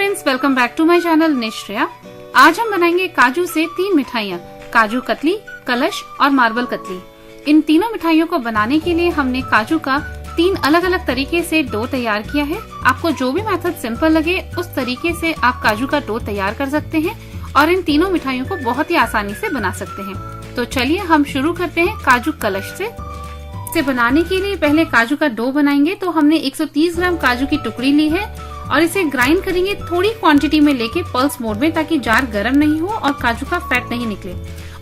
Friends, welcome back to my channel Nishreya. आज हम बनाएंगे काजू से 3 मिठाइयाँ, काजू कतली, कलश और मार्बल कतली। इन तीनों मिठाइयों को बनाने के लिए हमने काजू का 3 अलग अलग तरीके से डो तैयार किया है। आपको जो भी मेथड सिंपल लगे उस तरीके से आप काजू का डो तैयार कर सकते हैं और इन तीनों मिठाइयों को बहुत ही आसानी से बना सकते हैं। तो चलिए हम शुरू करते हैं काजू कलश से। इसे बनाने के लिए पहले काजू का डो बनाएंगे। तो हमने 130 ग्राम काजू की टुकड़ी ली है और इसे ग्राइंड करेंगे थोड़ी क्वांटिटी में लेके पल्स मोड में, ताकि जार गर्म नहीं हो और काजू का फैट नहीं निकले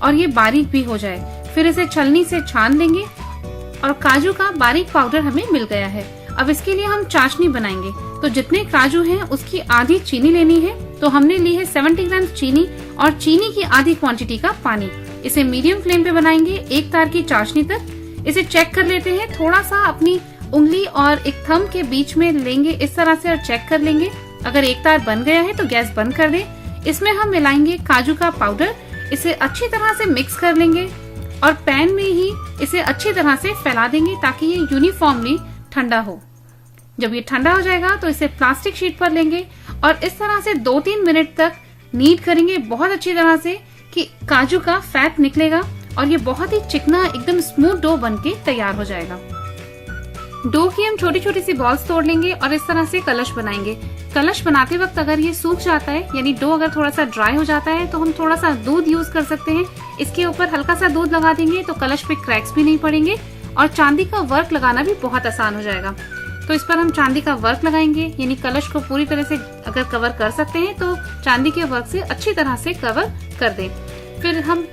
और ये बारीक भी हो जाए। फिर इसे छलनी से छान लेंगे और काजू का बारीक पाउडर हमें मिल गया है। अब इसके लिए हम चाशनी बनाएंगे। तो जितने काजू हैं उसकी आधी चीनी लेनी है। तो हमने ली है 70 ग्राम चीनी और चीनी की आधी क्वांटिटी का पानी। इसे मीडियम फ्लेम पे बनाएंगे 1 तार की चाशनी तक। इसे चेक कर लेते हैं, थोड़ा सा अपनी उंगली और एक थंब के बीच में लेंगे इस तरह से और चेक कर लेंगे। अगर 1 तार बन गया है तो गैस बंद कर दें। इसमें हम मिलाएंगे काजू का पाउडर। इसे अच्छी तरह से मिक्स कर लेंगे और पैन में ही इसे अच्छी तरह से फैला देंगे ताकि ये यूनिफॉर्मली ठंडा हो। जब ये ठंडा हो जाएगा तो इसे प्लास्टिक शीट पर लेंगे और इस तरह से 2-3 मिनट तक नीड करेंगे बहुत अच्छी तरह से कि काजू का फैट निकलेगा और ये बहुत ही चिकना एकदम स्मूथ डो बनके तैयार हो जाएगा। डो की हम छोटी छोटी सी बॉल्स तोड़ लेंगे और इस तरह से कलश बनाएंगे। कलश बनाते वक्त अगर ये सूख जाता है, यानी डो अगर थोड़ा सा ड्राई हो जाता है, तो हम थोड़ा सा दूध यूज कर सकते हैं। इसके ऊपर हल्का सा दूध लगा देंगे तो कलश पे क्रैक्स भी नहीं पड़ेंगे और चांदी का वर्क लगाना भी बहुत आसान हो जाएगा। तो इस पर हम चांदी का वर्क लगाएंगे, यानी कलश को पूरी तरह से अगर कवर कर सकते हैं तो चांदी के वर्क से अच्छी तरह से कवर कर दें। फिर हम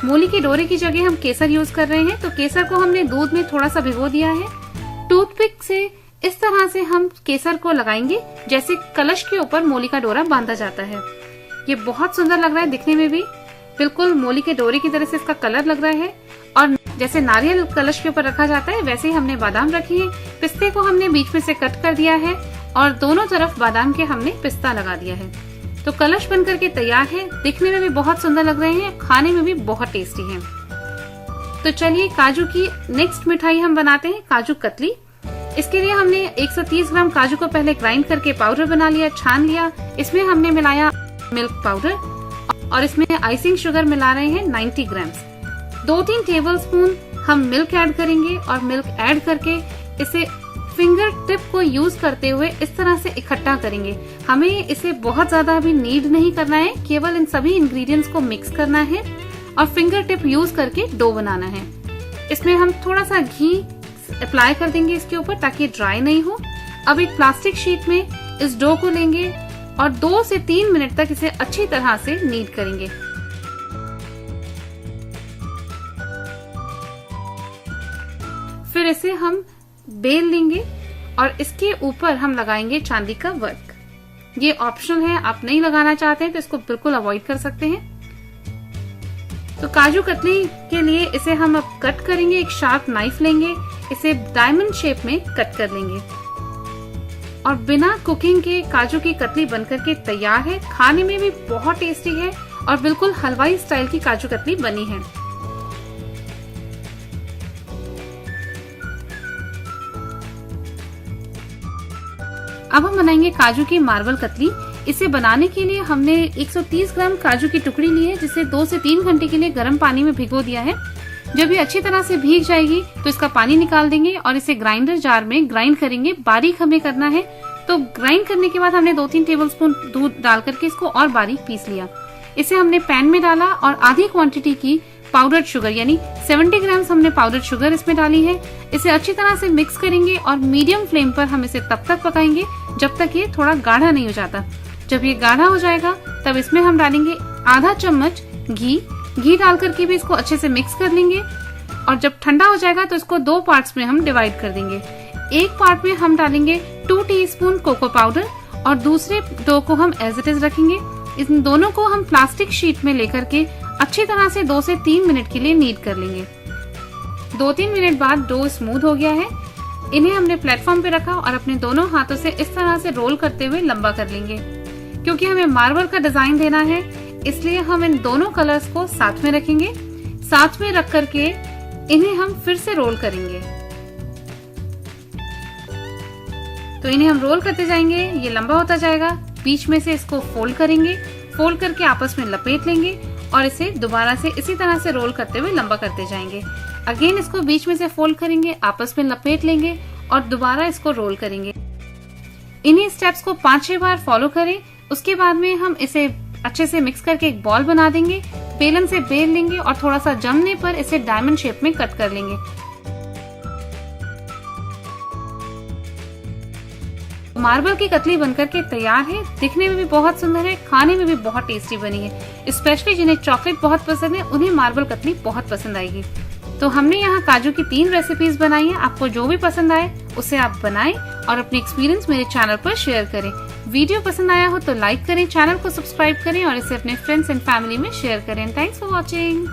मूली के डोरे की जगह हम केसर यूज कर रहे हैं। तो केसर को हमने दूध में थोड़ा सा भिगो दिया है। टूथपिक से इस तरह से हम केसर को लगाएंगे जैसे कलश के ऊपर मोली का डोरा बांधा जाता है। ये बहुत सुंदर लग रहा है दिखने में भी, बिल्कुल मोली के डोरे की तरह से इसका कलर लग रहा है। और जैसे नारियल कलश के ऊपर रखा जाता है वैसे ही हमने बादाम रखे हैं। पिस्ते को हमने बीच में से कट कर दिया है और दोनों तरफ बादाम के हमने पिस्ता लगा दिया है। तो कलश बनकर के तैयार है। दिखने में भी बहुत सुंदर लग रहे हैं, खाने में भी बहुत टेस्टी हैं। तो चलिए काजू की नेक्स्ट मिठाई हम बनाते हैं, काजू कतली। इसके लिए हमने 130 ग्राम काजू को पहले ग्राइंड करके पाउडर बना लिया, छान लिया। इसमें हमने मिलाया मिल्क पाउडर और इसमें आइसिंग शुगर मिला रहे हैं 90 ग्राम। 2-3 टेबल स्पून हम मिल्क ऐड करेंगे और मिल्क ऐड करके इसे फिंगर टिप को यूज करते हुए इस तरह से इकट्ठा करेंगे। हमें इसे बहुत ज्यादा भी नीड नहीं करना है, केवल इन सभी इंग्रेडिएंट्स को मिक्स करना है और फिंगर टिप यूज करके डो बनाना है। इसमें हम थोड़ा सा घी अप्लाई कर देंगे इसके ऊपर ताकि ड्राई नहीं हो। अब एक प्लास्टिक शीट में इस डो को लेंगे और 2 से 3 मिनट तक इसे अच्छी तरह से नीड करेंगे। फिर इसे हम बेल लेंगे और इसके ऊपर हम लगाएंगे चांदी का वर्क। ये ऑप्शनल है, आप नहीं लगाना चाहते हैं तो इसको बिल्कुल अवॉइड कर सकते हैं। तो काजू कतली के लिए इसे हम अब कट करेंगे। एक शार्प नाइफ लेंगे, इसे डायमंड शेप में कट कर लेंगे और बिना कुकिंग के काजू की कतली बनकर के तैयार है। खाने में भी बहुत टेस्टी है और बिल्कुल हलवाई स्टाइल की काजू कतली बनी है। अब हम बनाएंगे काजू की मार्बल कतली। इसे बनाने के लिए हमने 130 ग्राम काजू की टुकड़ी ली है, जिसे 2 से 3 घंटे के लिए गर्म पानी में भिगो दिया है। जब ये अच्छी तरह से भीग जाएगी तो इसका पानी निकाल देंगे और इसे ग्राइंडर जार में ग्राइंड करेंगे। बारीक हमें करना है। तो ग्राइंड करने के बाद हमने 2-3 टेबलस्पून दूध डाल करके इसको और बारीक पीस लिया। इसे हमने पैन में डाला और आधी क्वांटिटी की पाउडर्ड शुगर, यानी 70 ग्राम हमने पाउडर्ड शुगर इसमें डाली है। इसे अच्छी तरह से मिक्स करेंगे और मीडियम फ्लेम पर हम इसे तब तक पकाएंगे जब तक ये थोड़ा गाढ़ा नहीं हो जाता। जब ये गाढ़ा हो जाएगा तब इसमें हम डालेंगे आधा चम्मच घी डाल करके भी इसको अच्छे से मिक्स कर लेंगे और जब ठंडा हो जाएगा तो इसको 2 पार्ट्स में हम डिवाइड कर देंगे। एक पार्ट में हम डालेंगे 2 टीस्पून कोको पाउडर और दूसरे डो को हम एज इट इज रखेंगे। इन दोनों को हम प्लास्टिक शीट में लेकर के अच्छी तरह से 2 से 3 मिनट के लिए नीड कर लेंगे। 2-3 मिनट बाद डो स्मूथ हो गया है। इन्हें हमने प्लेटफॉर्म पे रखा और अपने दोनों हाथों से इस तरह से रोल करते हुए लंबा कर लेंगे। क्योंकि हमें मार्बल का डिजाइन देना है इसलिए हम इन दोनों कलर्स को साथ में रखेंगे। साथ में रख करके इन्हें हम फिर से रोल करेंगे। तो इन्हें हम रोल करते जाएंगे, ये लंबा होता जाएगा। बीच में से इसको फोल्ड करेंगे, फोल्ड करके आपस में लपेट लेंगे और इसे दोबारा से इसी तरह से रोल करते हुए लंबा करते जाएंगे। अगेन इसको बीच में से फोल्ड करेंगे, आपस में लपेट लेंगे और दोबारा इसको रोल करेंगे। इन्हीं स्टेप्स को 5-6 बार फॉलो करें। उसके बाद में हम इसे अच्छे से मिक्स करके एक बॉल बना देंगे, बेलन से बेल लेंगे और थोड़ा सा जमने पर इसे डायमंड शेप में कट कर लेंगे। मार्बल की कतली बनकर के तैयार है। दिखने में भी बहुत सुंदर है, खाने में भी बहुत टेस्टी बनी है। स्पेशली जिन्हें चॉकलेट बहुत पसंद है उन्हें मार्बल कतली बहुत पसंद आएगी। तो हमने यहाँ काजू की 3 रेसिपीज बनाई है। आपको जो भी पसंद आए उसे आप बनाएं और अपने एक्सपीरियंस मेरे चैनल पर शेयर करें। वीडियो पसंद आया हो तो लाइक करें, चैनल को सब्सक्राइब करें और इसे अपने फ्रेंड्स एंड फैमिली में शेयर करें। Thanks for watching.